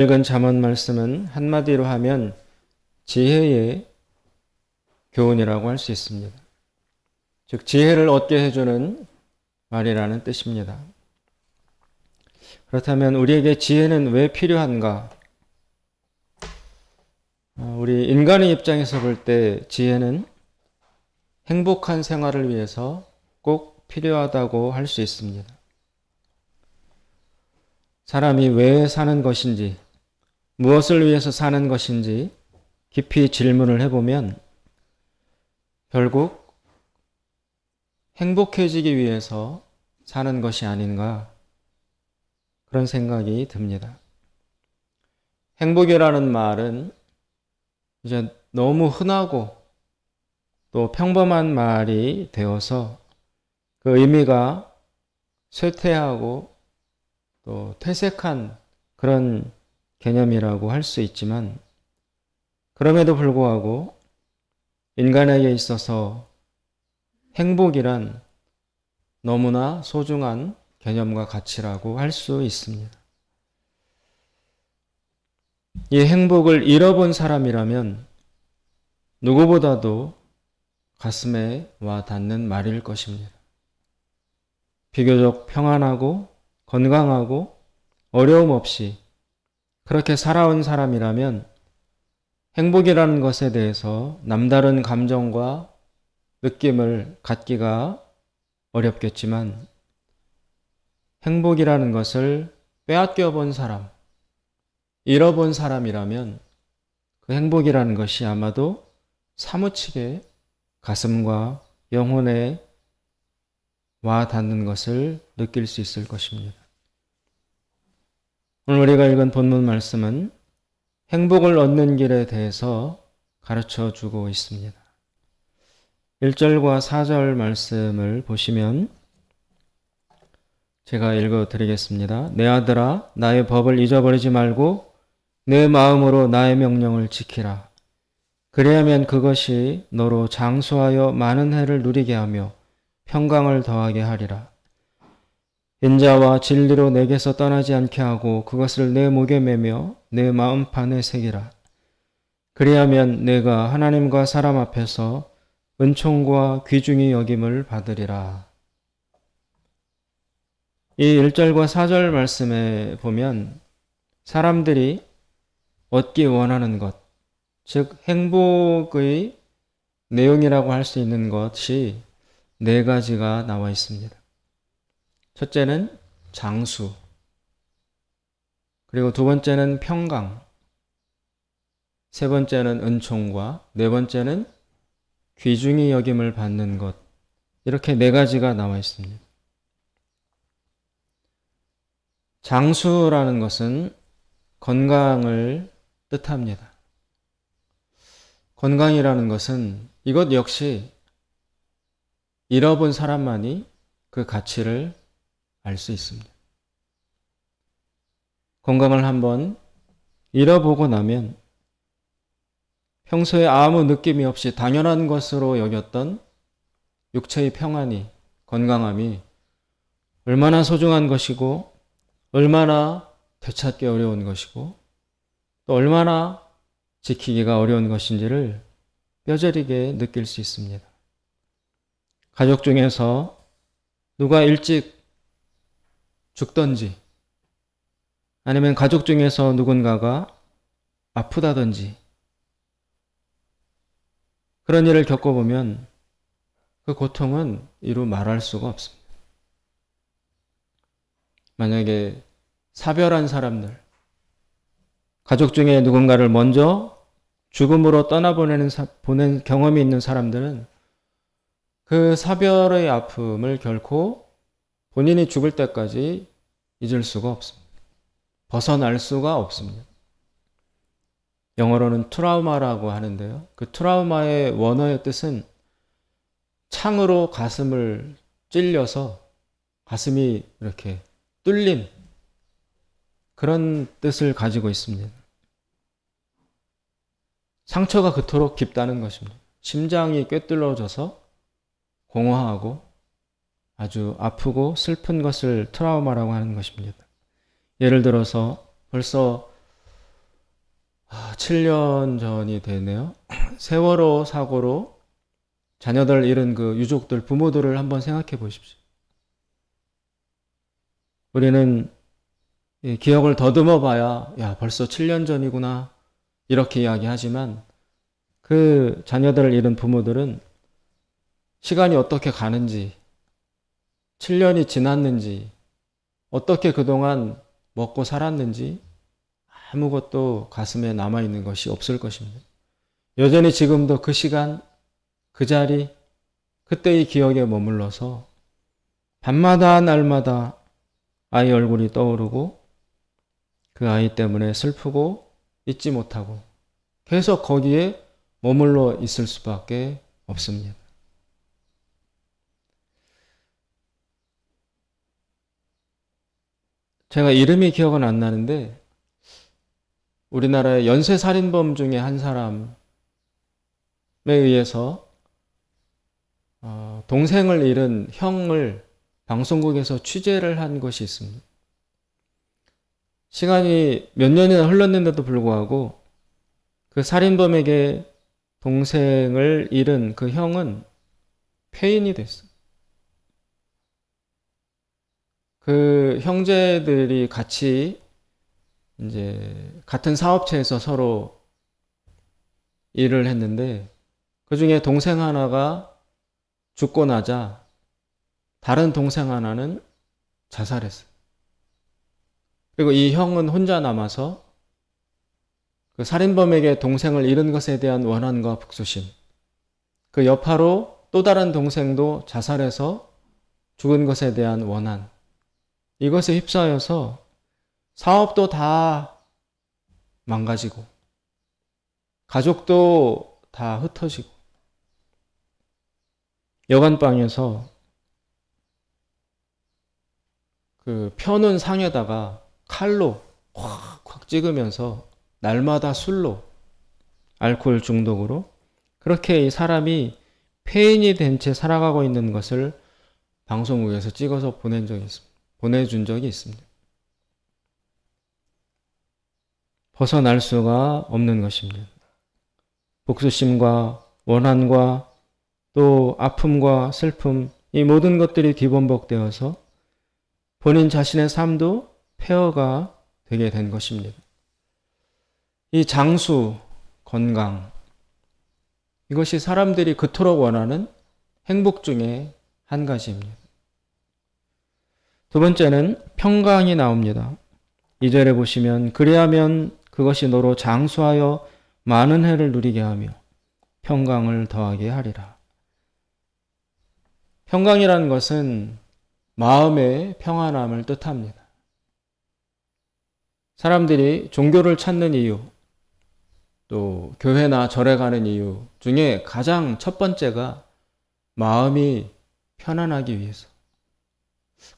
읽은 잠언 말씀은 한마디로 하면 지혜의 교훈이라고 할 수 있습니다. 즉 지혜를 얻게 해주는 말이라는 뜻입니다. 그렇다면 우리에게 지혜는 왜 필요한가? 우리 인간의 입장에서 볼 때 지혜는 행복한 생활을 위해서 꼭 필요하다고 할 수 있습니다. 사람이 왜 사는 것인지, 무엇을 위해서 사는 것인지 깊이 질문을 해보면 결국 행복해지기 위해서 사는 것이 아닌가 그런 생각이 듭니다. 행복이라는 말은 이제 너무 흔하고 또 평범한 말이 되어서 그 의미가 쇠퇴하고 또 퇴색한 그런 개념이라고 할 수 있지만 그럼에도 불구하고 인간에게 있어서 행복이란 너무나 소중한 개념과 가치라고 할 수 있습니다. 이 행복을 잃어본 사람이라면 누구보다도 가슴에 와 닿는 말일 것입니다. 비교적 평안하고 건강하고 어려움 없이 그렇게 살아온 사람이라면 행복이라는 것에 대해서 남다른 감정과 느낌을 갖기가 어렵겠지만 행복이라는 것을 빼앗겨 본 사람, 잃어본 사람이라면 그 행복이라는 것이 아마도 사무치게 가슴과 영혼에 와 닿는 것을 느낄 수 있을 것입니다. 오늘 우리가 읽은 본문 말씀은 행복을 얻는 길에 대해서 가르쳐 주고 있습니다. 1절과 4절 말씀을 보시면 제가 읽어 드리겠습니다. 내 아들아, 나의 법을 잊어버리지 말고 내 마음으로 나의 명령을 지키라. 그래야면 그것이 너로 장수하여 많은 해를 누리게 하며 평강을 더하게 하리라. 인자와 진리로 내게서 떠나지 않게 하고 그것을 내 목에 매며 내 마음판에 새기라. 그리하면 내가 하나님과 사람 앞에서 은총과 귀중히 여김을 받으리라. 이 1절과 4절 말씀에 보면 사람들이 얻기 원하는 것, 즉 행복의 내용이라고 할 수 있는 것이 네 가지가 나와 있습니다. 첫째는 장수, 그리고 두 번째는 평강, 세 번째는 은총과 네 번째는 귀중히 여김을 받는 것, 이렇게 네 가지가 나와 있습니다. 장수라는 것은 건강을 뜻합니다. 건강이라는 것은 이것 역시 잃어본 사람만이 그 가치를 알 수 있습니다. 건강을 한번 잃어보고 나면 평소에 아무 느낌이 없이 당연한 것으로 여겼던 육체의 평안이, 건강함이 얼마나 소중한 것이고 얼마나 되찾기 어려운 것이고 또 얼마나 지키기가 어려운 것인지를 뼈저리게 느낄 수 있습니다. 가족 중에서 누가 일찍 죽던지 아니면 가족 중에서 누군가가 아프다든지 그런 일을 겪어보면 그 고통은 이루 말할 수가 없습니다. 만약에 사별한 사람들, 가족 중에 누군가를 먼저 죽음으로 보낸 경험이 있는 사람들은 그 사별의 아픔을 결코 본인이 죽을 때까지 잊을 수가 없습니다. 벗어날 수가 없습니다. 영어로는 트라우마라고 하는데요. 그 트라우마의 원어의 뜻은 창으로 가슴을 찔려서 가슴이 이렇게 뚫림, 그런 뜻을 가지고 있습니다. 상처가 그토록 깊다는 것입니다. 심장이 꿰뚫어져서 공허하고 아주 아프고 슬픈 것을 트라우마라고 하는 것입니다. 예를 들어서 벌써 7년 전이 되네요. 세월호 사고로 자녀들 잃은 그 유족들, 부모들을 한번 생각해 보십시오. 우리는 이 기억을 더듬어 봐야, 야, 벌써 7년 전이구나, 이렇게 이야기하지만, 그 자녀들을 잃은 부모들은 시간이 어떻게 가는지, 7년이 지났는지, 어떻게 그동안 먹고 살았는지 아무것도 가슴에 남아있는 것이 없을 것입니다. 여전히 지금도 그 시간, 그 자리, 그때의 기억에 머물러서 밤마다 날마다 아이 얼굴이 떠오르고 그 아이 때문에 슬프고 잊지 못하고 계속 거기에 머물러 있을 수밖에 없습니다. 제가 이름이 기억은 안 나는데 우리나라의 연쇄살인범 중에 한 사람에 의해서 동생을 잃은 형을 방송국에서 취재를 한 것이 있습니다. 시간이 몇 년이나 흘렀는데도 불구하고 그 살인범에게 동생을 잃은 그 형은 폐인이 됐어요. 그 형제들이 같이 이제 같은 사업체에서 서로 일을 했는데 그 중에 동생 하나가 죽고 나자 다른 동생 하나는 자살했어요. 그리고 이 형은 혼자 남아서 그 살인범에게 동생을 잃은 것에 대한 원한과 복수심, 그 여파로 또 다른 동생도 자살해서 죽은 것에 대한 원한, 이것에 휩싸여서 사업도 다 망가지고 가족도 다 흩어지고 여관방에서 그 펴는 상에다가 칼로 확 찍으면서 날마다 술로 알코올 중독으로 그렇게 이 사람이 폐인이 된 채 살아가고 있는 것을 방송국에서 찍어서 보내준 적이 있습니다. 벗어날 수가 없는 것입니다. 복수심과 원한과 또 아픔과 슬픔, 이 모든 것들이 뒤범벅되어서 본인 자신의 삶도 폐허가 되게 된 것입니다. 이 장수, 건강, 이것이 사람들이 그토록 원하는 행복 중에 한 가지입니다. 두 번째는 평강이 나옵니다. 2절에 보시면 그리하면 그것이 너로 장수하여 많은 해를 누리게 하며 평강을 더하게 하리라. 평강이라는 것은 마음의 평안함을 뜻합니다. 사람들이 종교를 찾는 이유, 또 교회나 절에 가는 이유 중에 가장 첫 번째가 마음이 편안하기 위해서.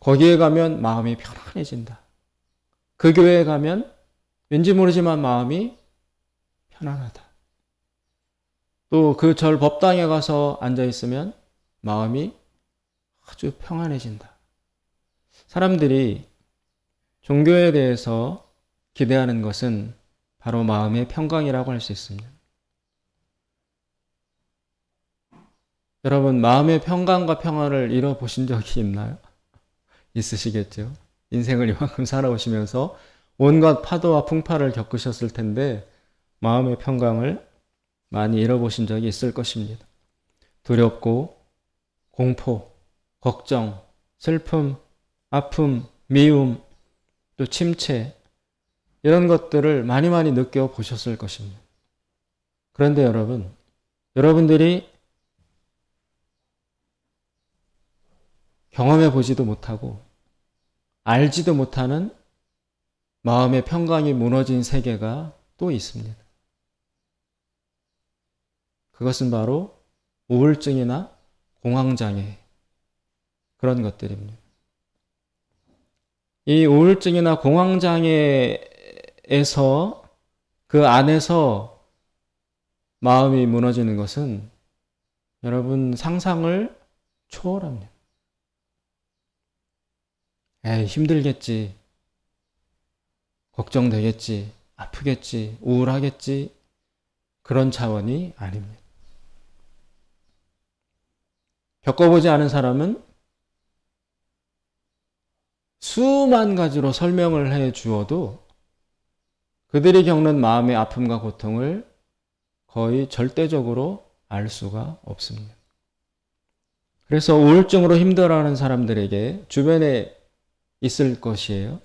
거기에 가면 마음이 편안해진다. 그 교회에 가면 왠지 모르지만 마음이 편안하다. 또 그 절 법당에 가서 앉아 있으면 마음이 아주 평안해진다. 사람들이 종교에 대해서 기대하는 것은 바로 마음의 평강이라고 할 수 있습니다. 여러분, 마음의 평강과 평안을 잃어보신 적이 있나요? 있으시겠죠? 인생을 이만큼 살아오시면서 온갖 파도와 풍파를 겪으셨을 텐데 마음의 평강을 많이 잃어보신 적이 있을 것입니다. 두렵고 공포, 걱정, 슬픔, 아픔, 미움, 또 침체, 이런 것들을 많이 느껴보셨을 것입니다. 그런데 여러분들이 경험해보지도 못하고 알지도 못하는 마음의 평강이 무너진 세계가 또 있습니다. 그것은 바로 우울증이나 공황장애, 그런 것들입니다. 이 우울증이나 공황장애에서 그 안에서 마음이 무너지는 것은 여러분 상상을 초월합니다. 에이, 힘들겠지. 걱정되겠지. 아프겠지, 우울하겠지, 그런 차원이 아닙니다. 겪어보지 않은 사람은 수만 가지로 설명을 해 주어도 그들이 겪는 마음의 아픔과 고통을 거의 절대적으로 알 수가 없습니다. 그래서 우울증으로 힘들어하는 사람들에게 주변에 있을 것이에요.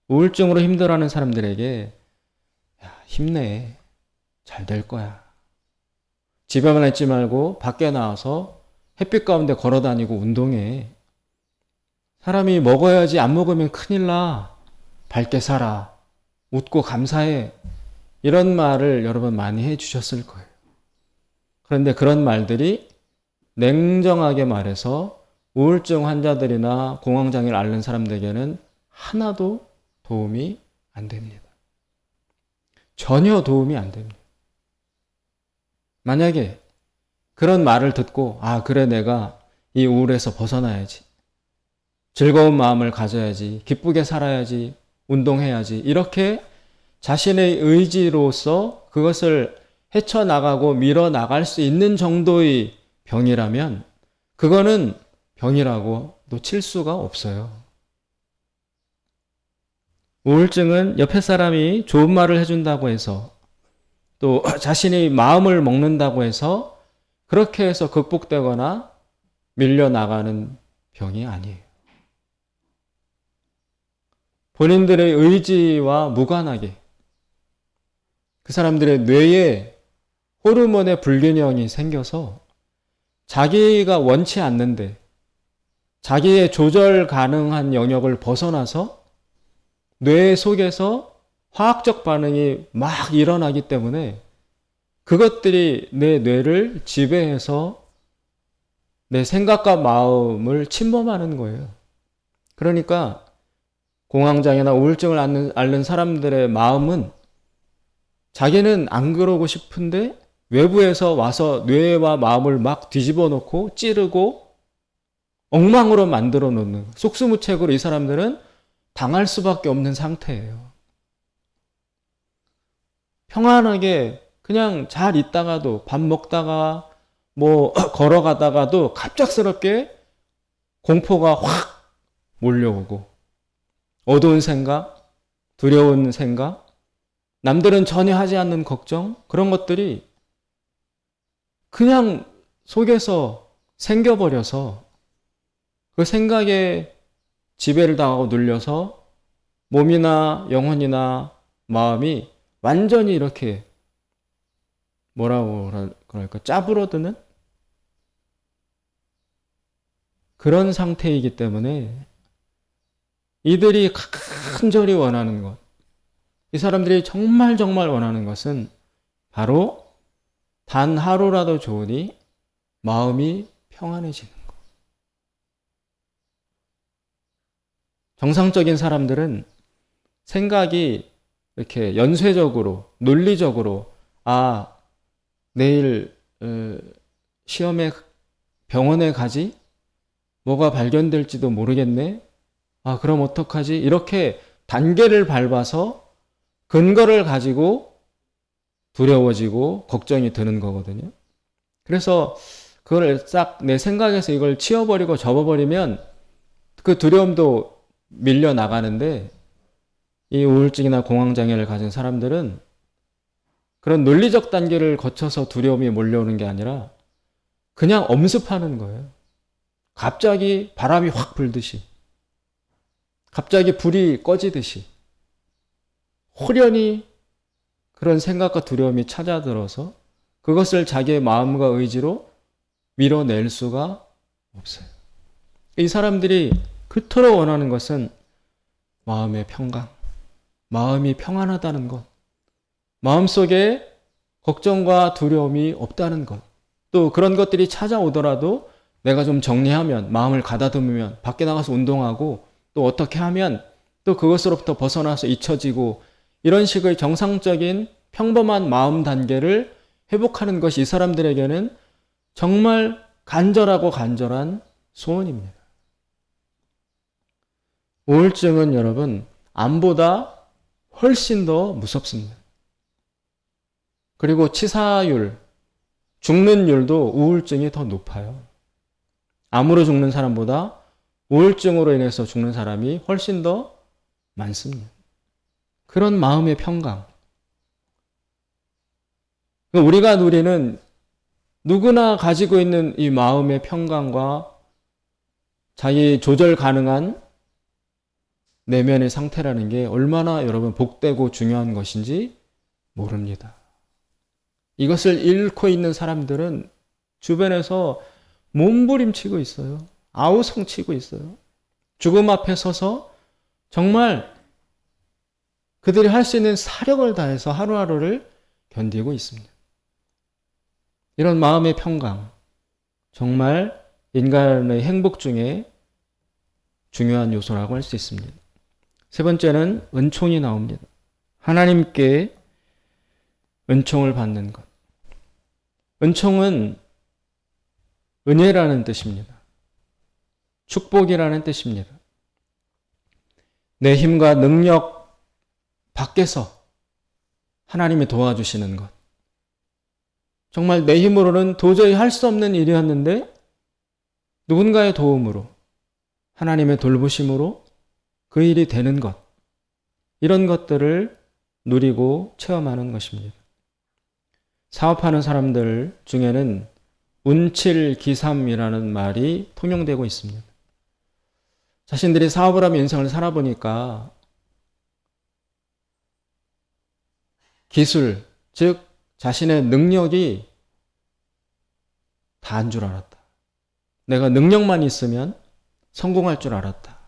우울증으로 힘들어하는 사람들에게 야, 힘내. 잘 될 거야. 집에만 있지 말고 밖에 나와서 햇빛 가운데 걸어다니고 운동해. 사람이 먹어야지 안 먹으면 큰일 나. 밝게 살아. 웃고 감사해. 이런 말을 여러분 많이 해주셨을 거예요. 그런데 그런 말들이 냉정하게 말해서 우울증 환자들이나 공황장애를 앓는 사람들에게는 하나도 도움이 안 됩니다. 전혀 도움이 안 됩니다. 만약에 그런 말을 듣고 아 그래 내가 이 우울에서 벗어나야지. 즐거운 마음을 가져야지. 기쁘게 살아야지. 운동해야지. 이렇게 자신의 의지로서 그것을 헤쳐나가고 밀어나갈 수 있는 정도의 병이라면 그거는 병이라고 놓칠 수가 없어요. 우울증은 옆에 사람이 좋은 말을 해준다고 해서 또 자신이 마음을 먹는다고 해서 그렇게 해서 극복되거나 밀려나가는 병이 아니에요. 본인들의 의지와 무관하게 그 사람들의 뇌에 호르몬의 불균형이 생겨서 자기가 원치 않는데 자기의 조절 가능한 영역을 벗어나서 뇌 속에서 화학적 반응이 막 일어나기 때문에 그것들이 내 뇌를 지배해서 내 생각과 마음을 침범하는 거예요. 그러니까 공황장애나 우울증을 앓는 사람들의 마음은 자기는 안 그러고 싶은데 외부에서 와서 뇌와 마음을 막 뒤집어 놓고 찌르고 엉망으로 만들어 놓는 속수무책으로 이 사람들은 당할 수밖에 없는 상태예요. 평안하게 그냥 잘 있다가도 밥 먹다가 뭐 걸어가다가도 갑작스럽게 공포가 확 몰려오고 어두운 생각, 두려운 생각, 남들은 전혀 하지 않는 걱정 그런 것들이 그냥 속에서 생겨버려서 그 생각에 지배를 당하고 눌려서 몸이나 영혼이나 마음이 완전히 이렇게 뭐라고 그럴까 짜부러드는 그런 상태이기 때문에 이들이 간절히 원하는 것, 이 사람들이 정말 원하는 것은 바로 단 하루라도 좋으니 마음이 평안해지는 것. 정상적인 사람들은 생각이 이렇게 연쇄적으로, 논리적으로 아, 내일 시험에 병원에 가지? 뭐가 발견될지도 모르겠네? 아, 그럼 어떡하지? 이렇게 단계를 밟아서 근거를 가지고 두려워지고 걱정이 드는 거거든요. 그래서 그걸 싹 내 생각에서 이걸 치워버리고 접어버리면 그 두려움도 밀려 나가는데 이 우울증이나 공황장애를 가진 사람들은 그런 논리적 단계를 거쳐서 두려움이 몰려오는 게 아니라 그냥 엄습하는 거예요. 갑자기 바람이 확 불듯이 갑자기 불이 꺼지듯이 호련히 그런 생각과 두려움이 찾아들어서 그것을 자기의 마음과 의지로 밀어낼 수가 없어요. 이 사람들이 그토록 원하는 것은 마음의 평강, 마음이 평안하다는 것, 마음속에 걱정과 두려움이 없다는 것, 또 그런 것들이 찾아오더라도 내가 좀 정리하면, 마음을 가다듬으면, 밖에 나가서 운동하고 또 어떻게 하면 또 그것으로부터 벗어나서 잊혀지고 이런 식의 정상적인 평범한 마음 단계를 회복하는 것이 이 사람들에게는 정말 간절하고 간절한 소원입니다. 우울증은 여러분 암보다 훨씬 더 무섭습니다. 그리고 치사율, 죽는 율도 우울증이 더 높아요. 암으로 죽는 사람보다 우울증으로 인해서 죽는 사람이 훨씬 더 많습니다. 그런 마음의 평강. 우리가 누리는 누구나 가지고 있는 이 마음의 평강과 자기 조절 가능한 내면의 상태라는 게 얼마나 여러분 복되고 중요한 것인지 모릅니다. 이것을 잃고 있는 사람들은 주변에서 몸부림치고 있어요. 아우성치고 있어요. 죽음 앞에 서서 정말 그들이 할 수 있는 사력을 다해서 하루하루를 견디고 있습니다. 이런 마음의 평강, 정말 인간의 행복 중에 중요한 요소라고 할 수 있습니다. 세 번째는 은총이 나옵니다. 하나님께 은총을 받는 것. 은총은 은혜라는 뜻입니다. 축복이라는 뜻입니다. 내 힘과 능력 밖에서 하나님이 도와주시는 것. 정말 내 힘으로는 도저히 할 수 없는 일이었는데 누군가의 도움으로, 하나님의 돌보심으로 그 일이 되는 것. 이런 것들을 누리고 체험하는 것입니다. 사업하는 사람들 중에는 운칠기삼이라는 말이 통용되고 있습니다. 자신들이 사업을 하며 인생을 살아보니까 기술, 즉 자신의 능력이 다인 줄 알았다. 내가 능력만 있으면 성공할 줄 알았다.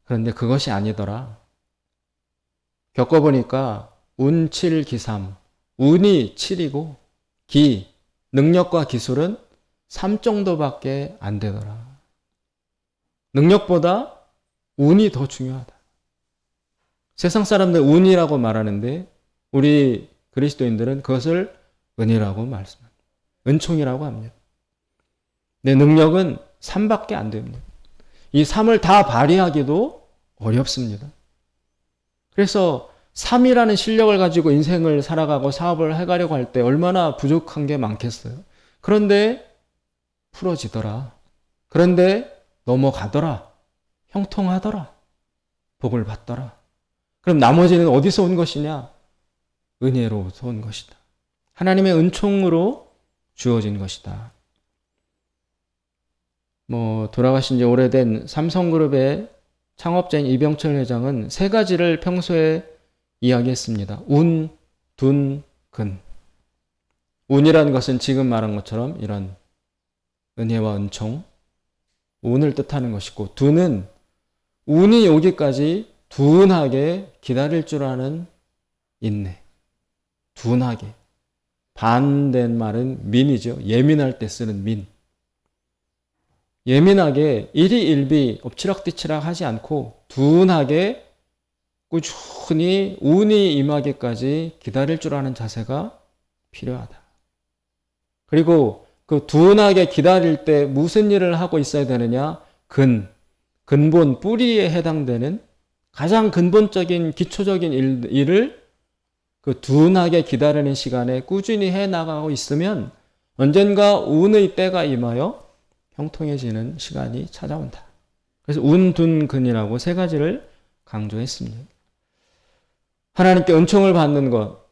그런데 그것이 아니더라. 겪어보니까 운칠기삼, 운이 7이고 능력과 기술은 3 정도밖에 안 되더라. 능력보다 운이 더 중요하다. 세상 사람들 운이라고 말하는데 우리 그리스도인들은 그것을 은이라고 말씀합니다. 은총이라고 합니다. 내 능력은 3밖에 안 됩니다. 이 3을 다 발휘하기도 어렵습니다. 그래서 3이라는 실력을 가지고 인생을 살아가고 사업을 해가려고 할 때 얼마나 부족한 게 많겠어요. 그런데 풀어지더라. 그런데 넘어가더라. 형통하더라. 복을 받더라. 그럼 나머지는 어디서 온 것이냐? 은혜로부터 온 것이다. 하나님의 은총으로 주어진 것이다. 돌아가신 지 오래된 삼성그룹의 창업자인 이병철 회장은 3가지를 평소에 이야기했습니다. 운, 둔, 근. 운이라는 것은 지금 말한 것처럼 이런 은혜와 은총, 운을 뜻하는 것이고, 둔은 운이 오기까지 둔하게 기다릴 줄 아는 인내. 둔하게. 반된 말은 민이죠. 예민할 때 쓰는 민. 예민하게 일희일비 엎치락뒤치락 하지 않고 둔하게 꾸준히 운이 임하기까지 기다릴 줄 아는 자세가 필요하다. 그리고 그 둔하게 기다릴 때 무슨 일을 하고 있어야 되느냐? 근본, 뿌리에 해당되는 가장 근본적인 기초적인 일을 그 둔하게 기다리는 시간에 꾸준히 해나가고 있으면 언젠가 운의 때가 임하여 형통해지는 시간이 찾아온다. 그래서 운, 둔, 근이라고 3가지를 강조했습니다. 하나님께 은총을 받는 것,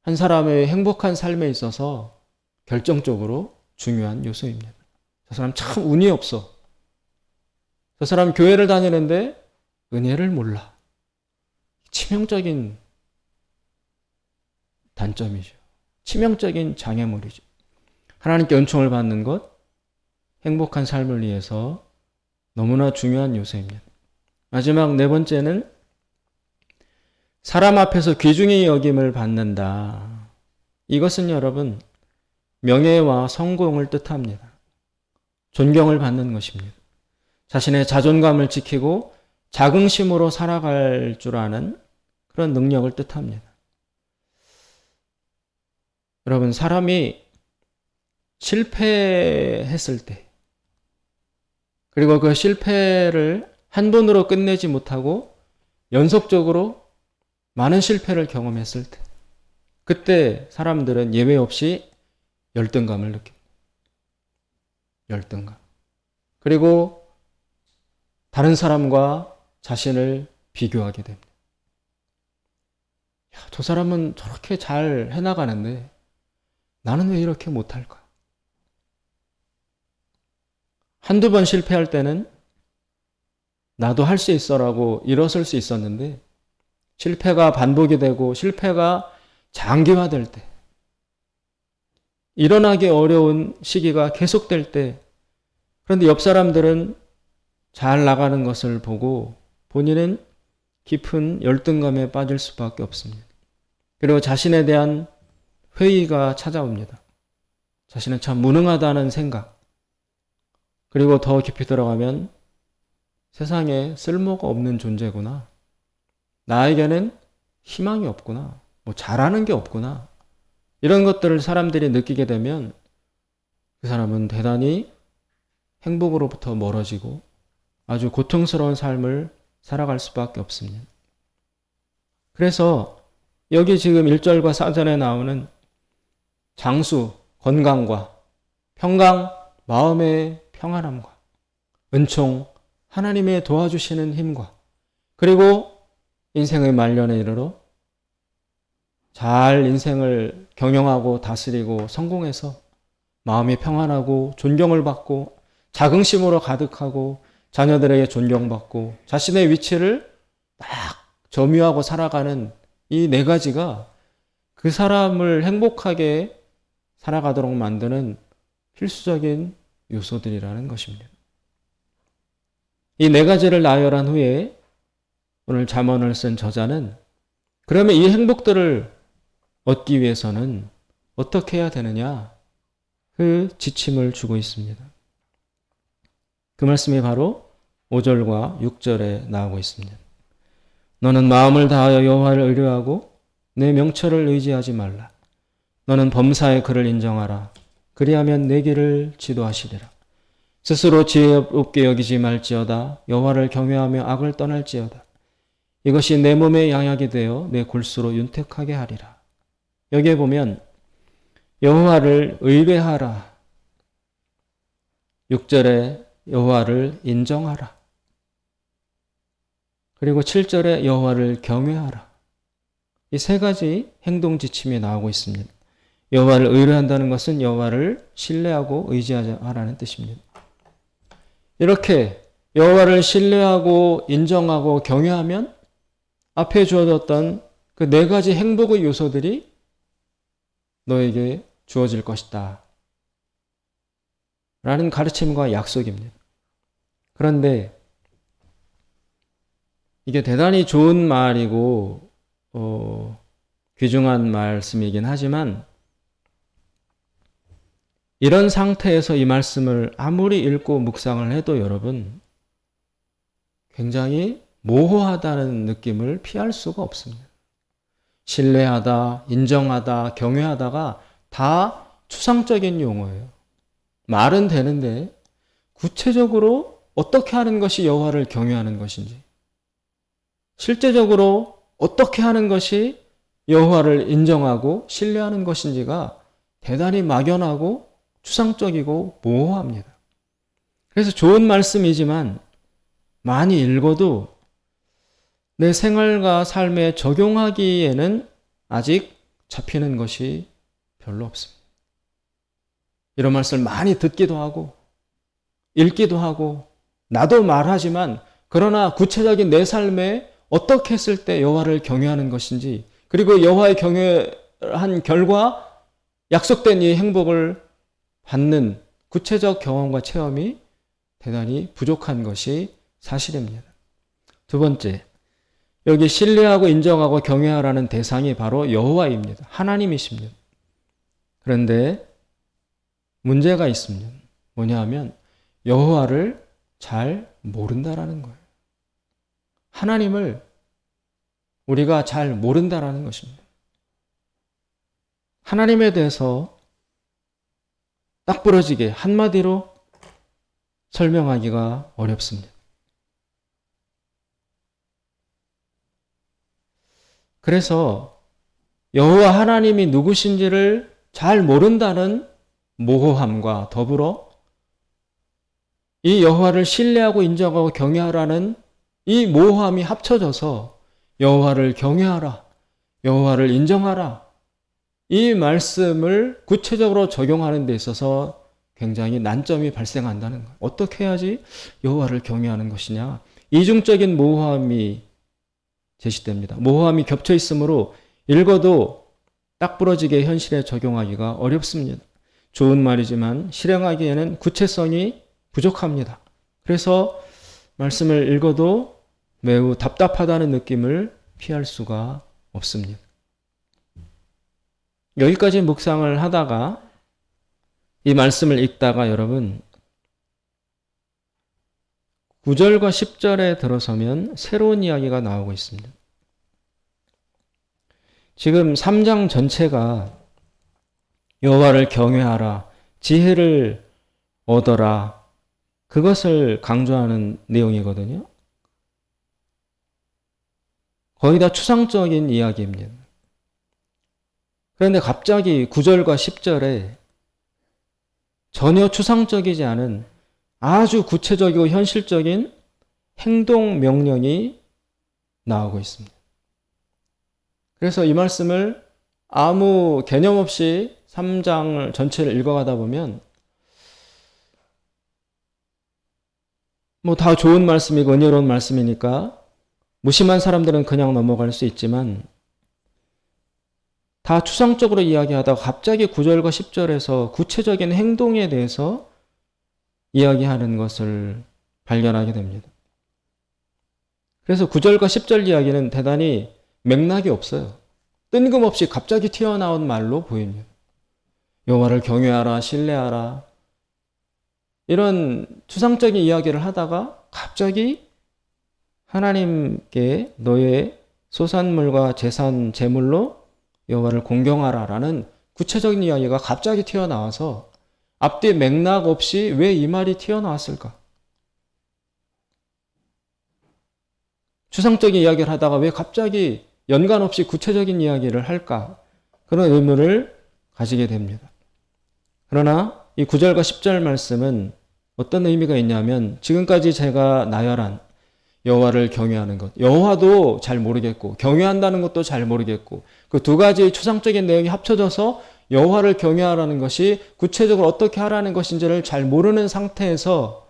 한 사람의 행복한 삶에 있어서 결정적으로 중요한 요소입니다. 저 사람 참 운이 없어. 저 사람 교회를 다니는데 은혜를 몰라. 치명적인 단점이죠. 치명적인 장애물이죠. 하나님께 은총을 받는 것, 행복한 삶을 위해서 너무나 중요한 요소입니다. 마지막 4번째는 사람 앞에서 귀중히 여김을 받는다. 이것은 여러분 명예와 성공을 뜻합니다. 존경을 받는 것입니다. 자신의 자존감을 지키고 자긍심으로 살아갈 줄 아는 그런 능력을 뜻합니다. 여러분, 사람이 실패했을 때, 그리고 그 실패를 한 번으로 끝내지 못하고 연속적으로 많은 실패를 경험했을 때, 그때 사람들은 예외 없이 열등감을 느낍니다. 열등감. 그리고 다른 사람과 자신을 비교하게 됩니다. 야, 저 사람은 저렇게 잘 해나가는데 나는 왜 이렇게 못할까? 한두 번 실패할 때는 나도 할 수 있어라고 일어설 수 있었는데, 실패가 반복이 되고 실패가 장기화될 때, 일어나기 어려운 시기가 계속될 때, 그런데 옆 사람들은 잘 나가는 것을 보고 본인은 깊은 열등감에 빠질 수밖에 없습니다. 그리고 자신에 대한 회의가 찾아옵니다. 자신은 참 무능하다는 생각. 그리고 더 깊이 들어가면 세상에 쓸모가 없는 존재구나. 나에게는 희망이 없구나. 뭐 잘하는 게 없구나. 이런 것들을 사람들이 느끼게 되면 그 사람은 대단히 행복으로부터 멀어지고 아주 고통스러운 삶을 살아갈 수밖에 없습니다. 그래서 여기 지금 1절과 4절에 나오는 장수, 건강과 평강, 마음의 평안함과 은총, 하나님의 도와주시는 힘과 그리고 인생의 말년에 이르러 잘 인생을 경영하고 다스리고 성공해서 마음이 평안하고 존경을 받고 자긍심으로 가득하고 자녀들에게 존경받고 자신의 위치를 딱 점유하고 살아가는 이 네 가지가 그 사람을 행복하게 살아가도록 만드는 필수적인 요소들이라는 것입니다. 이 네 가지를 나열한 후에 오늘 잠언을 쓴 저자는 그러면 이 행복들을 얻기 위해서는 어떻게 해야 되느냐? 그 지침을 주고 있습니다. 그 말씀이 바로 5절과 6절에 나오고 있습니다. 너는 마음을 다하여 여호와를 의뢰하고 내 명철을 의지하지 말라. 너는 범사의 그를 인정하라. 그리하면 내 길을 지도하시리라. 스스로 지혜롭게 여기지 말지어다. 여호와를 경외하며 악을 떠날지어다. 이것이 내 몸의 양약이 되어 내 골수로 윤택하게 하리라. 여기에 보면 여호와를 의뢰하라. 6절에 여호와를 인정하라. 그리고 7절에 여호와를 경외하라. 이 세 가지 행동 지침이 나오고 있습니다. 여호와를 의뢰한다는 것은 여호와를 신뢰하고 의지하라는 뜻입니다. 이렇게 여호와를 신뢰하고 인정하고 경외하면 앞에 주어졌던 그 네 가지 행복의 요소들이 너에게 주어질 것이다. 라는 가르침과 약속입니다. 그런데 이게 대단히 좋은 말이고 귀중한 말씀이긴 하지만 이런 상태에서 이 말씀을 아무리 읽고 묵상을 해도 여러분 굉장히 모호하다는 느낌을 피할 수가 없습니다. 신뢰하다, 인정하다, 경외하다가 다 추상적인 용어예요. 말은 되는데 구체적으로 어떻게 하는 것이 여호와를 경외하는 것인지, 실제적으로 어떻게 하는 것이 여호와를 인정하고 신뢰하는 것인지가 대단히 막연하고 추상적이고 모호합니다. 그래서 좋은 말씀이지만 많이 읽어도 내 생활과 삶에 적용하기에는 아직 잡히는 것이 별로 없습니다. 이런 말씀을 많이 듣기도 하고 읽기도 하고 나도 말하지만 그러나 구체적인 내 삶에 어떻게 했을 때 여호와를 경외하는 것인지 그리고 여호와의 경외한 결과 약속된 이 행복을 받는 구체적 경험과 체험이 대단히 부족한 것이 사실입니다. 두 번째, 여기 신뢰하고 인정하고 경외하라는 대상이 바로 여호와입니다. 하나님이십니다. 그런데 문제가 있습니다. 뭐냐 하면 여호와를 잘 모른다라는 거예요. 하나님을 우리가 잘 모른다라는 것입니다. 하나님에 대해서 딱 부러지게 한마디로 설명하기가 어렵습니다. 그래서 여호와 하나님이 누구신지를 잘 모른다는 모호함과 더불어 이 여호와를 신뢰하고 인정하고 경외하라는 이 모호함이 합쳐져서 여호와를 경외하라, 여호와를 인정하라, 이 말씀을 구체적으로 적용하는 데 있어서 굉장히 난점이 발생한다는 거예요. 어떻게 해야지 여호와를 경외하는 것이냐? 이중적인 모호함이 제시됩니다. 모호함이 겹쳐 있으므로 읽어도 딱 부러지게 현실에 적용하기가 어렵습니다. 좋은 말이지만 실행하기에는 구체성이 부족합니다. 그래서 말씀을 읽어도 매우 답답하다는 느낌을 피할 수가 없습니다. 여기까지 묵상을 하다가 이 말씀을 읽다가 여러분 9절과 10절에 들어서면 새로운 이야기가 나오고 있습니다. 지금 3장 전체가 여호와를 경외하라, 지혜를 얻어라, 그것을 강조하는 내용이거든요. 거의 다 추상적인 이야기입니다. 그런데 갑자기 9절과 10절에 전혀 추상적이지 않은 아주 구체적이고 현실적인 행동 명령이 나오고 있습니다. 그래서 이 말씀을 아무 개념 없이 3장을 전체를 읽어가다 보면 뭐 다 좋은 말씀이고 은혜로운 말씀이니까 무심한 사람들은 그냥 넘어갈 수 있지만 다 추상적으로 이야기하다가 갑자기 9절과 10절에서 구체적인 행동에 대해서 이야기하는 것을 발견하게 됩니다. 그래서 9절과 10절 이야기는 대단히 맥락이 없어요. 뜬금없이 갑자기 튀어나온 말로 보입니다. 여호와를 경외하라, 신뢰하라, 이런 추상적인 이야기를 하다가 갑자기 하나님께 너의 소산물과 재산, 재물로 여호와를 공경하라 라는 구체적인 이야기가 갑자기 튀어나와서 앞뒤 맥락 없이 왜 이 말이 튀어나왔을까? 추상적인 이야기를 하다가 왜 갑자기 연관 없이 구체적인 이야기를 할까? 그런 의문을 가지게 됩니다. 그러나 이 9절과 10절 말씀은 어떤 의미가 있냐면 지금까지 제가 나열한 여호와를 경외하는 것, 여호와도 잘 모르겠고 경외한다는 것도 잘 모르겠고 그 두 가지 추상적인 내용이 합쳐져서 여호와를 경외하라는 것이 구체적으로 어떻게 하라는 것인지를 잘 모르는 상태에서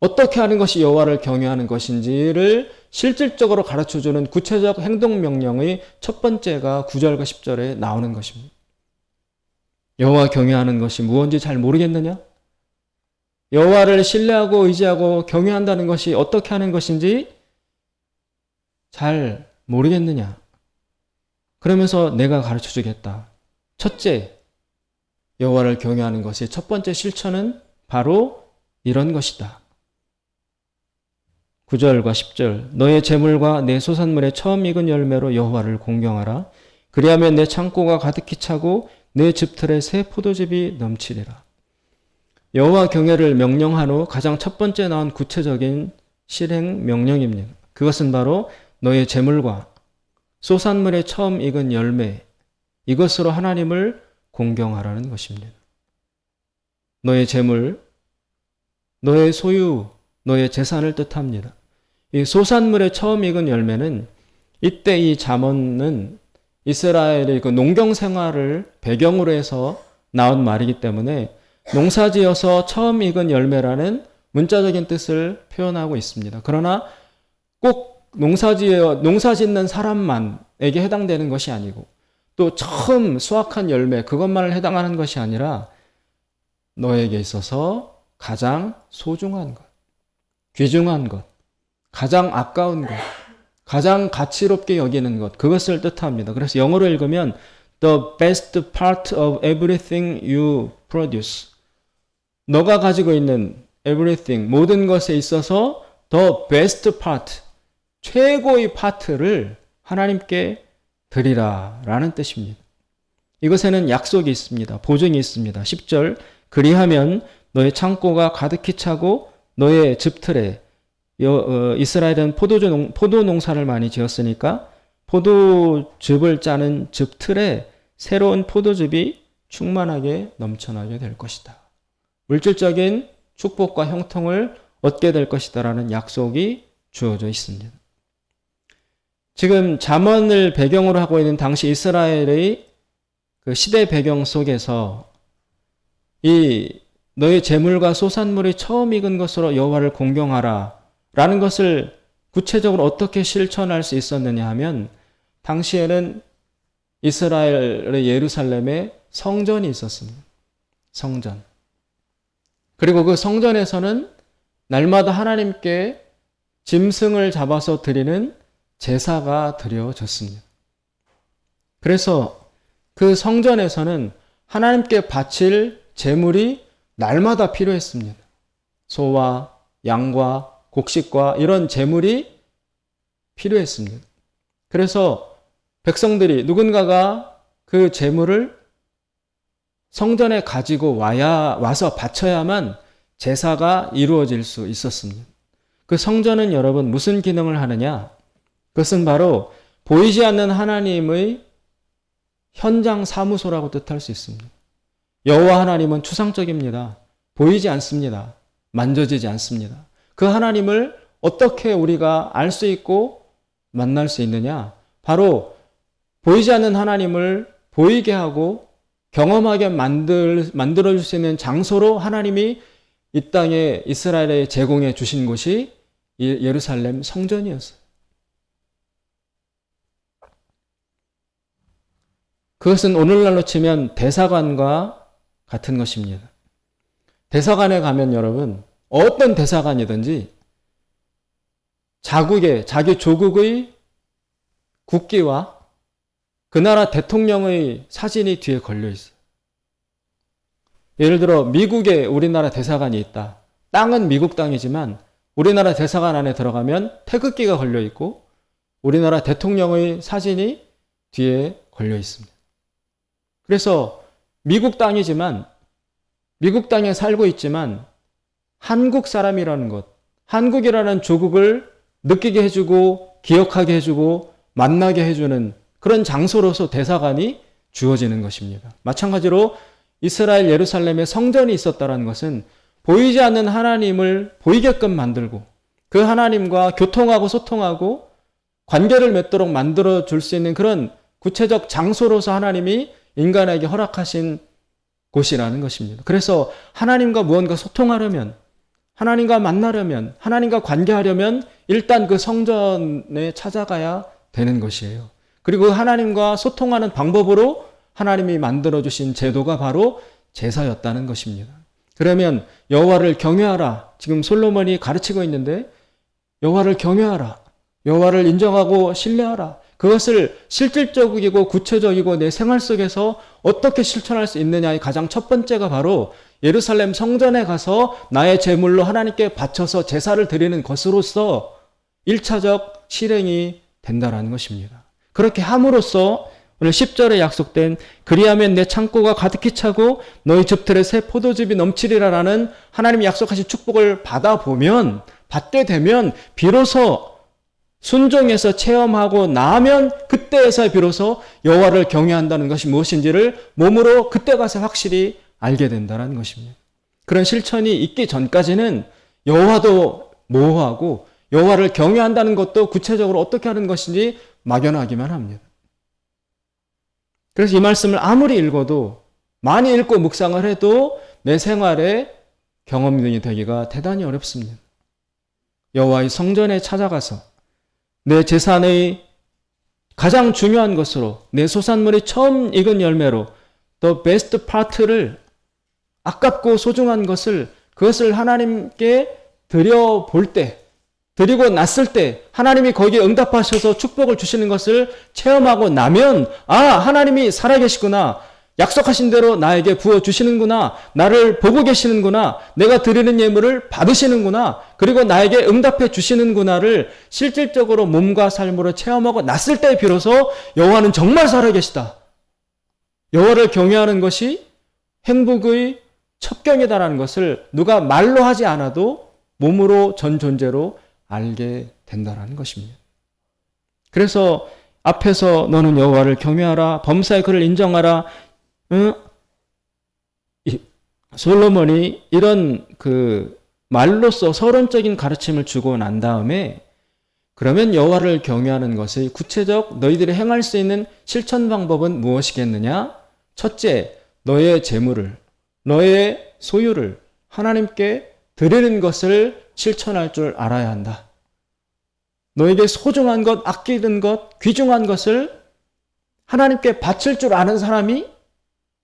어떻게 하는 것이 여호와를 경외하는 것인지를 실질적으로 가르쳐주는 구체적 행동 명령의 첫 번째가 9절과 10절에 나오는 것입니다. 여호와 경외하는 것이 무엇인지 잘 모르겠느냐? 여호와를 신뢰하고 의지하고 경외한다는 것이 어떻게 하는 것인지 잘 모르겠느냐? 그러면서 내가 가르쳐주겠다. 첫째, 여호와를 경외하는 것의 첫 번째 실천은 바로 이런 것이다. 9절과 10절 너의 재물과 내 소산물의 처음 익은 열매로 여호와를 공경하라. 그리하면 내 창고가 가득히 차고 내 즙틀에 새 포도즙이 넘치리라. 여호와 경외를 명령한 후 가장 첫 번째 나온 구체적인 실행 명령입니다. 그것은 바로 너의 재물과 소산물의 처음 익은 열매, 이것으로 하나님을 공경하라는 것입니다. 너의 재물, 너의 소유, 너의 재산을 뜻합니다. 이 소산물의 처음 익은 열매는 이때 이 잠언은 이스라엘의 그 농경 생활을 배경으로 해서 나온 말이기 때문에 농사지어서 처음 익은 열매라는 문자적인 뜻을 표현하고 있습니다. 그러나 꼭 농사짓는 사람만에게 해당되는 것이 아니고 또 처음 수확한 열매 그것만을 해당하는 것이 아니라 너에게 있어서 가장 소중한 것, 귀중한 것, 가장 아까운 것, 가장 가치롭게 여기는 것, 그것을 뜻합니다. 그래서 영어로 읽으면 the best part of everything you produce. 너가 가지고 있는 everything, 모든 것에 있어서 the best part, 최고의 파트를 하나님께 드리라 라는 뜻입니다. 이것에는 약속이 있습니다. 보증이 있습니다. 10절 그리하면 너의 창고가 가득히 차고 너의 즙틀에 이스라엘은 포도 농사를 많이 지었으니까 포도즙을 짜는 즙 틀에 새로운 포도즙이 충만하게 넘쳐나게 될 것이다. 물질적인 축복과 형통을 얻게 될 것이다라는 약속이 주어져 있습니다. 지금 잠언을 배경으로 하고 있는 당시 이스라엘의 그 시대 배경 속에서 이 너의 재물과 소산물이 처음 익은 것으로 여호와를 공경하라 라는 것을 구체적으로 어떻게 실천할 수 있었느냐 하면 당시에는 이스라엘의 예루살렘에 성전이 있었습니다. 성전. 그리고 그 성전에서는 날마다 하나님께 짐승을 잡아서 드리는 제사가 드려졌습니다. 그래서 그 성전에서는 하나님께 바칠 제물이 날마다 필요했습니다. 소와 양과 곡식과 이런 제물이 필요했습니다. 그래서 백성들이 누군가가 그 제물을 성전에 가지고 와서 바쳐야만 제사가 이루어질 수 있었습니다. 그 성전은 여러분 무슨 기능을 하느냐? 그것은 바로 보이지 않는 하나님의 현장 사무소라고 뜻할 수 있습니다. 여호와 하나님은 추상적입니다. 보이지 않습니다. 만져지지 않습니다. 그 하나님을 어떻게 우리가 알 수 있고 만날 수 있느냐? 바로 보이지 않는 하나님을 보이게 하고 경험하게 만들어줄 수 있는 장소로 하나님이 이 땅에 이스라엘에 제공해 주신 곳이 예루살렘 성전이었어요. 그것은 오늘날로 치면 대사관과 같은 것입니다. 대사관에 가면 여러분 어떤 대사관이든지 자기 조국의 국기와 그 나라 대통령의 사진이 뒤에 걸려 있어요. 예를 들어 미국에 우리나라 대사관이 있다. 땅은 미국 땅이지만 우리나라 대사관 안에 들어가면 태극기가 걸려 있고 우리나라 대통령의 사진이 뒤에 걸려 있습니다. 그래서 미국 땅이지만 미국 땅에 살고 있지만 한국 사람이라는 것, 한국이라는 조국을 느끼게 해주고 기억하게 해주고 만나게 해주는 그런 장소로서 대사관이 주어지는 것입니다. 마찬가지로 이스라엘 예루살렘에 성전이 있었다는 것은 보이지 않는 하나님을 보이게끔 만들고 그 하나님과 교통하고 소통하고 관계를 맺도록 만들어 줄 수 있는 그런 구체적 장소로서 하나님이 인간에게 허락하신 곳이라는 것입니다. 그래서 하나님과 무언가 소통하려면 하나님과 만나려면 하나님과 관계하려면 일단 그 성전에 찾아가야 되는 것이에요. 그리고 하나님과 소통하는 방법으로 하나님이 만들어주신 제도가 바로 제사였다는 것입니다. 그러면 여호와를 경외하라. 지금 솔로몬이 가르치고 있는데 여호와를 경외하라. 여호와를 인정하고 신뢰하라. 그것을 실질적이고 구체적이고 내 생활 속에서 어떻게 실천할 수 있느냐의 가장 첫 번째가 바로 예루살렘 성전에 가서 나의 제물로 하나님께 바쳐서 제사를 드리는 것으로서 1차적 실행이 된다는 것입니다. 그렇게 함으로써 오늘 10절에 약속된 그리하면 내 창고가 가득히 차고 너희 즙틀에 새 포도즙이 넘치리라라는 하나님이 약속하신 축복을 받게 되면 비로소 순종해서 체험하고 나면 그때에서 비로소 여호와를 경외한다는 것이 무엇인지를 몸으로 그때 가서 확실히 알게 된다는 것입니다. 그런 실천이 있기 전까지는 여호와도 모호하고 여호와를 경외한다는 것도 구체적으로 어떻게 하는 것인지 막연하기만 합니다. 그래서 이 말씀을 아무리 읽어도 많이 읽고 묵상을 해도 내 생활에 경험이 되기가 대단히 어렵습니다. 여호와의 성전에 찾아가서 내 재산의 가장 중요한 것으로 내 소산물이 처음 익은 열매로 the best part를 아깝고 소중한 그것을 하나님께 드려볼 때 드리고 났을 때 하나님이 거기에 응답하셔서 축복을 주시는 것을 체험하고 나면 하나님이 살아계시구나. 약속하신 대로 나에게 부어주시는구나. 나를 보고 계시는구나. 내가 드리는 예물을 받으시는구나. 그리고 나에게 응답해 주시는구나를 실질적으로 몸과 삶으로 체험하고 났을 때 비로소 여호와는 정말 살아계시다. 여호와를 경외하는 것이 행복의 첩경이다라는 것을 누가 말로 하지 않아도 몸으로 전 존재로 알게 된다는 것입니다. 그래서 앞에서 너는 여호와를 경외하라, 범사의 그를 인정하라. 솔로몬이 이런 말로써 서론적인 가르침을 주고 난 다음에 그러면 여호와를 경외하는 것의 구체적 너희들이 행할 수 있는 실천 방법은 무엇이겠느냐? 첫째, 너의 재물을, 너의 소유를 하나님께 드리는 것을 실천할 줄 알아야 한다. 너에게 소중한 것, 아끼는 것, 귀중한 것을 하나님께 바칠 줄 아는 사람이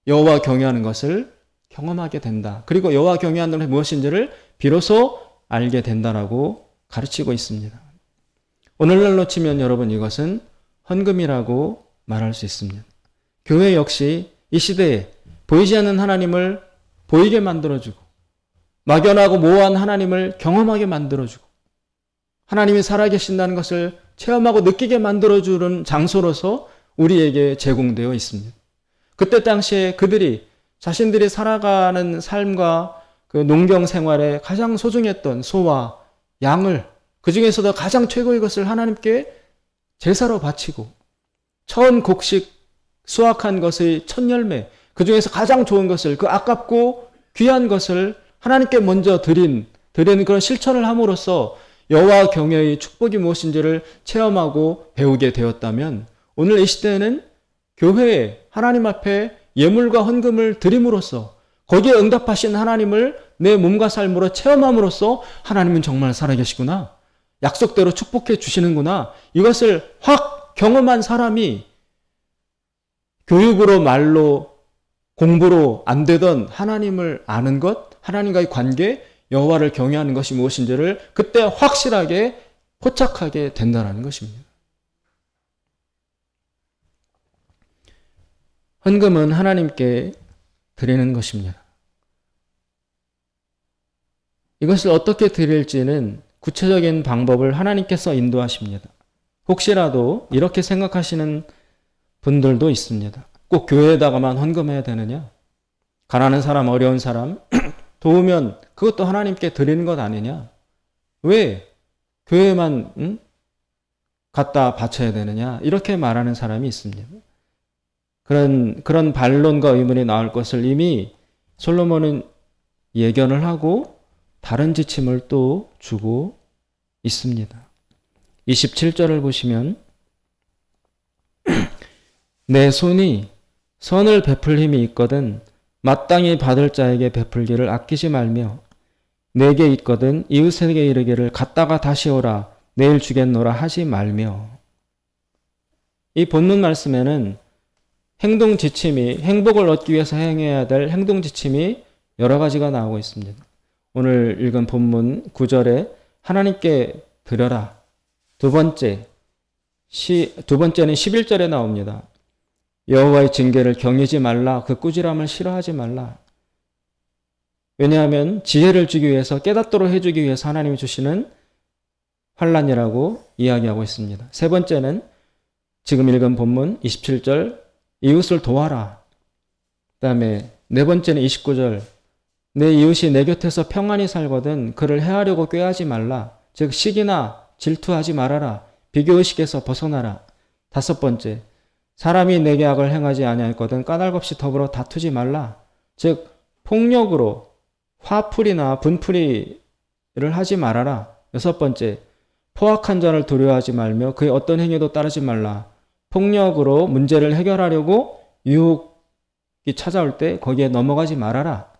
여호와 경외하는 것을 경험하게 된다. 그리고 여호와 경외하는 것이 무엇인지를 비로소 알게 된다라고 가르치고 있습니다. 오늘날로 치면 여러분 이것은 헌금이라고 말할 수 있습니다. 교회 역시 이 시대에 보이지 않는 하나님을 보이게 만들어주고 막연하고 모호한 하나님을 경험하게 만들어주고 하나님이 살아계신다는 것을 체험하고 느끼게 만들어주는 장소로서 우리에게 제공되어 있습니다. 그때 당시에 그들이 자신들이 살아가는 삶과 그 농경 생활에 가장 소중했던 소와 양을 그 중에서도 가장 최고의 것을 하나님께 제사로 바치고 처음 곡식 수확한 것의 첫 열매 그 중에서 가장 좋은 것을 그 아깝고 귀한 것을 하나님께 먼저 드리는 그런 실천을 함으로써 여호와 경외의 축복이 무엇인지를 체험하고 배우게 되었다면 오늘 이 시대에는 교회에 하나님 앞에 예물과 헌금을 드림으로써 거기에 응답하신 하나님을 내 몸과 삶으로 체험함으로써 하나님은 정말 살아계시구나. 약속대로 축복해 주시는구나. 이것을 확 경험한 사람이 교육으로 말로 공부로 안 되던 하나님을 아는 것, 하나님과의 관계, 여호와를 경외하는 것이 무엇인지를 그때 확실하게 포착하게 된다는 것입니다. 헌금은 하나님께 드리는 것입니다. 이것을 어떻게 드릴지는 구체적인 방법을 하나님께서 인도하십니다. 혹시라도 이렇게 생각하시는 분들도 있습니다. 꼭 교회에다가만 헌금해야 되느냐? 가난한 사람, 어려운 사람 도우면 그것도 하나님께 드리는 것 아니냐? 왜 교회만 갖다 바쳐야 되느냐? 이렇게 말하는 사람이 있습니다. 그런 반론과 의문이 나올 것을 이미 솔로몬은 예견을 하고 다른 지침을 또 주고 있습니다. 27절을 보시면 내 손이 선을 베풀 힘이 있거든 마땅히 받을 자에게 베풀기를 아끼지 말며 내게 있거든 이웃에게 이르기를 갔다가 다시 오라 내일 주겠노라 하지 말며. 이 본문 말씀에는 행동 지침이 행복을 얻기 위해서 행해야 될 행동 지침이 여러 가지가 나오고 있습니다. 오늘 읽은 본문 9절에 하나님께 드려라. 두 번째는 11절에 나옵니다. 여호와의 징계를 경외지 말라. 그 꾸지람을 싫어하지 말라. 왜냐하면 지혜를 주기 위해서 깨닫도록 해주기 위해서 하나님이 주시는 환난이라고 이야기하고 있습니다. 세 번째는 지금 읽은 본문 27절 이웃을 도와라. 그 다음에 네 번째는 29절 내 이웃이 내 곁에서 평안히 살거든 그를 해하려고 꾀하지 말라. 즉 시기나 질투하지 말아라. 비교의식에서 벗어나라. 다섯 번째 사람이 내게 악을 행하지 아니하였거든 까닭없이 더불어 다투지 말라. 즉 폭력으로 화풀이나 분풀이를 하지 말아라. 여섯 번째 포악한 자를 두려워하지 말며 그의 어떤 행위도 따르지 말라. 폭력으로 문제를 해결하려고 유혹이 찾아올 때 거기에 넘어가지 말아라.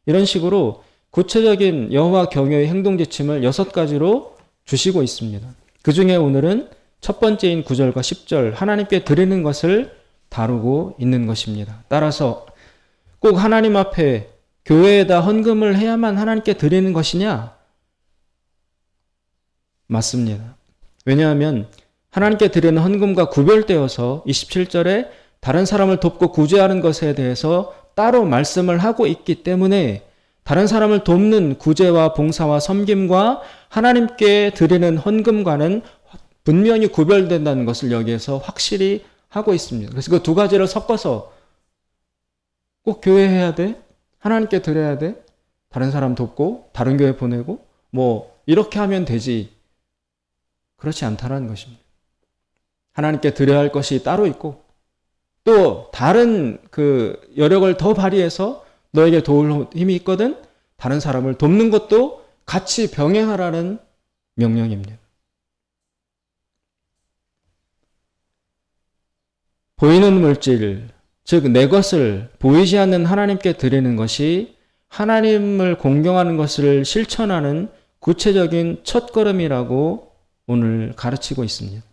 이런 식으로 구체적인 여호와 경외의 행동 지침을 6가지로 주시고 있습니다. 그 중에 오늘은 첫 번째인 9절과 10절 하나님께 드리는 것을 다루고 있는 것입니다. 따라서 꼭 하나님 앞에 교회에다 헌금을 해야만 하나님께 드리는 것이냐? 맞습니다. 왜냐하면 하나님께 드리는 헌금과 구별되어서 27절에 다른 사람을 돕고 구제하는 것에 대해서 따로 말씀을 하고 있기 때문에 다른 사람을 돕는 구제와 봉사와 섬김과 하나님께 드리는 헌금과는 분명히 구별된다는 것을 여기에서 확실히 하고 있습니다. 그래서 그 두 가지를 섞어서 꼭 교회 해야 돼? 하나님께 드려야 돼? 다른 사람 돕고 다른 교회 보내고 뭐 이렇게 하면 되지 그렇지 않다는 것입니다. 하나님께 드려야 할 것이 따로 있고 또 다른 그 여력을 더 발휘해서 너에게 도울 힘이 있거든 다른 사람을 돕는 것도 같이 병행하라는 명령입니다. 보이는 물질, 즉 내 것을 보이지 않는 하나님께 드리는 것이 하나님을 공경하는 것을 실천하는 구체적인 첫걸음이라고 오늘 가르치고 있습니다.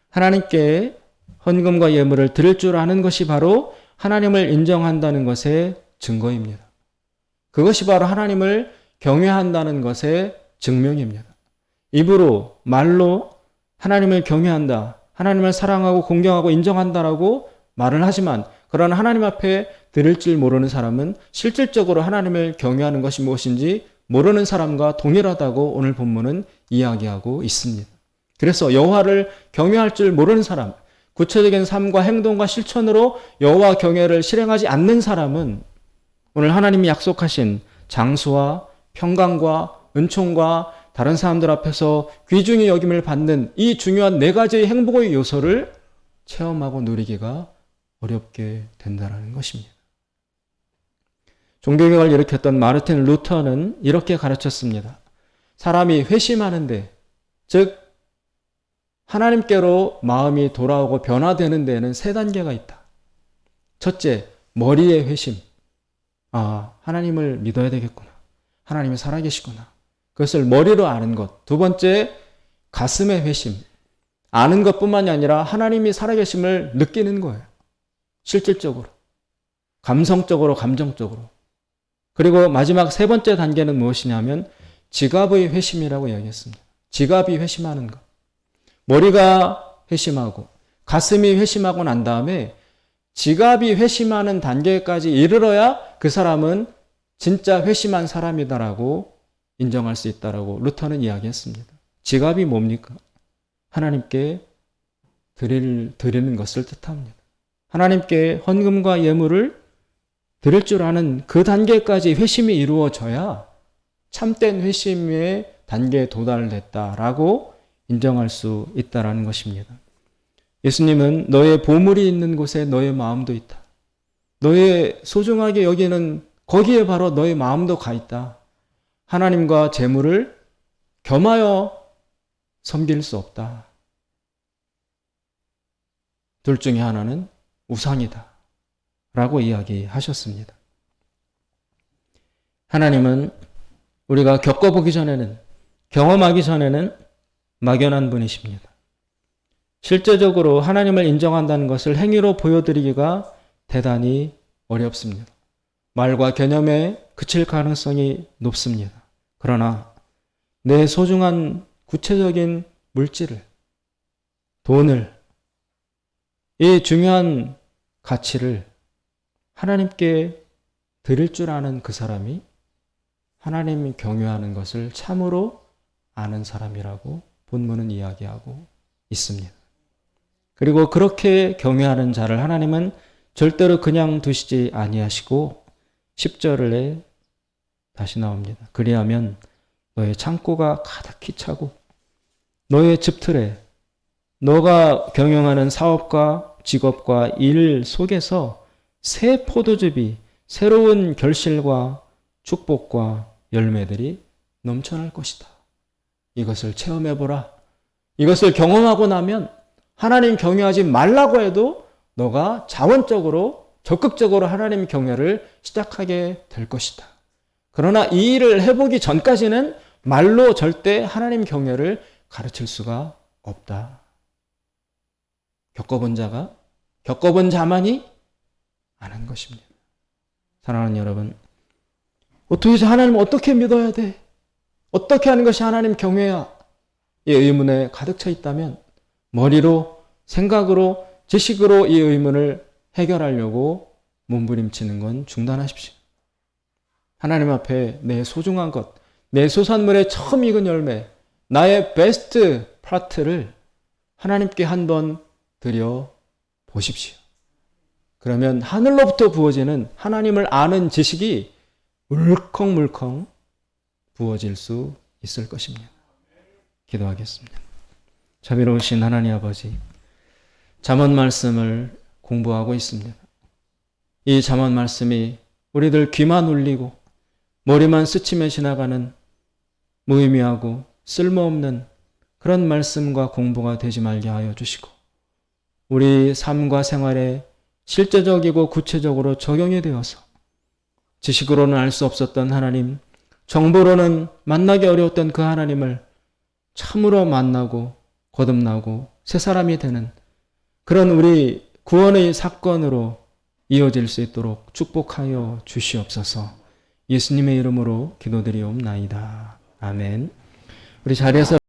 하나님께 헌금과 예물을 드릴 줄 아는 것이 바로 하나님을 인정한다는 것의 증거입니다. 그것이 바로 하나님을 경외한다는 것의 증명입니다. 입으로, 말로 하나님을 경외한다, 하나님을 사랑하고 공경하고 인정한다라고 말을 하지만 그러나 하나님 앞에 드릴 줄 모르는 사람은 실질적으로 하나님을 경외하는 것이 무엇인지 모르는 사람과 동일하다고 오늘 본문은 이야기하고 있습니다. 그래서 여호와를 경외할 줄 모르는 사람, 구체적인 삶과 행동과 실천으로 여호와 경외를 실행하지 않는 사람은 오늘 하나님이 약속하신 장수와 평강과 은총과 다른 사람들 앞에서 귀중히 여김을 받는 이 중요한 네 가지의 행복의 요소를 체험하고 누리기가 어렵게 된다는 것입니다. 종교개혁을 일으켰던 마르틴 루터는 이렇게 가르쳤습니다. 사람이 회심하는데, 즉 하나님께로 마음이 돌아오고 변화되는 데에는 세 단계가 있다. 첫째, 머리의 회심. 하나님을 믿어야 되겠구나. 하나님이 살아계시구나. 그것을 머리로 아는 것. 두 번째, 가슴의 회심. 아는 것뿐만이 아니라 하나님이 살아계심을 느끼는 거예요. 실질적으로. 감성적으로, 감정적으로. 그리고 마지막 세 번째 단계는 무엇이냐면 지갑의 회심이라고 이야기했습니다. 지갑이 회심하는 것. 머리가 회심하고 가슴이 회심하고 난 다음에 지갑이 회심하는 단계까지 이르러야 그 사람은 진짜 회심한 사람이다라고 인정할 수 있다라고 루터는 이야기했습니다. 지갑이 뭡니까? 하나님께 드리는 것을 뜻합니다. 하나님께 헌금과 예물을 드릴 줄 아는 그 단계까지 회심이 이루어져야 참된 회심의 단계에 도달했다라고 인정할 수 있다라는 것입니다. 예수님은 너의 보물이 있는 곳에 너의 마음도 있다. 너의 소중하게 여기는 거기에 바로 너의 마음도 가 있다. 하나님과 재물을 겸하여 섬길 수 없다. 둘 중에 하나는 우상이다. 라고 이야기하셨습니다. 하나님은 우리가 겪어보기 전에는, 경험하기 전에는 막연한 분이십니다. 실제적으로 하나님을 인정한다는 것을 행위로 보여드리기가 대단히 어렵습니다. 말과 개념에 그칠 가능성이 높습니다. 그러나 내 소중한 구체적인 물질을, 돈을, 이 중요한 가치를 하나님께 드릴 줄 아는 그 사람이 하나님이 경외하는 것을 참으로 아는 사람이라고 본문은 이야기하고 있습니다. 그리고 그렇게 경외하는 자를 하나님은 절대로 그냥 두시지 아니하시고 10절에 다시 나옵니다. 그리하면 너의 창고가 가득히 차고 너의 집틀에 너가 경영하는 사업과 직업과 일 속에서 새 포도즙이 새로운 결실과 축복과 열매들이 넘쳐날 것이다. 이것을 체험해보라. 이것을 경험하고 나면 하나님 경외하지 말라고 해도 너가 자원적으로 적극적으로 하나님 경외를 시작하게 될 것이다. 그러나 이 일을 해보기 전까지는 말로 절대 하나님 경외를 가르칠 수가 없다. 겪어본 자만이 아는 것입니다. 사랑하는 여러분, 도대체 하나님을 어떻게 믿어야 돼? 어떻게 하는 것이 하나님 경외야? 이 의문에 가득 차 있다면 머리로, 생각으로, 지식으로 이 의문을 해결하려고 몸부림치는 건 중단하십시오. 하나님 앞에 내 소중한 것, 내 소산물의 처음 익은 열매, 나의 베스트 파트를 하나님께 한번 드려 보십시오. 그러면 하늘로부터 부어지는 하나님을 아는 지식이 물컹물컹 부어질 수 있을 것입니다. 기도하겠습니다. 자비로우신 하나님 아버지, 잠언 말씀을 공부하고 있습니다. 이 잠언 말씀이 우리들 귀만 울리고 머리만 스치며 지나가는 무의미하고 쓸모없는 그런 말씀과 공부가 되지 말게 하여 주시고 우리 삶과 생활에 실제적이고 구체적으로 적용이 되어서 지식으로는 알 수 없었던 하나님, 정보로는 만나기 어려웠던 그 하나님을 참으로 만나고 거듭나고 새 사람이 되는 그런 우리 구원의 사건으로 이어질 수 있도록 축복하여 주시옵소서. 예수님의 이름으로 기도드리옵나이다. 아멘. 우리 자리에서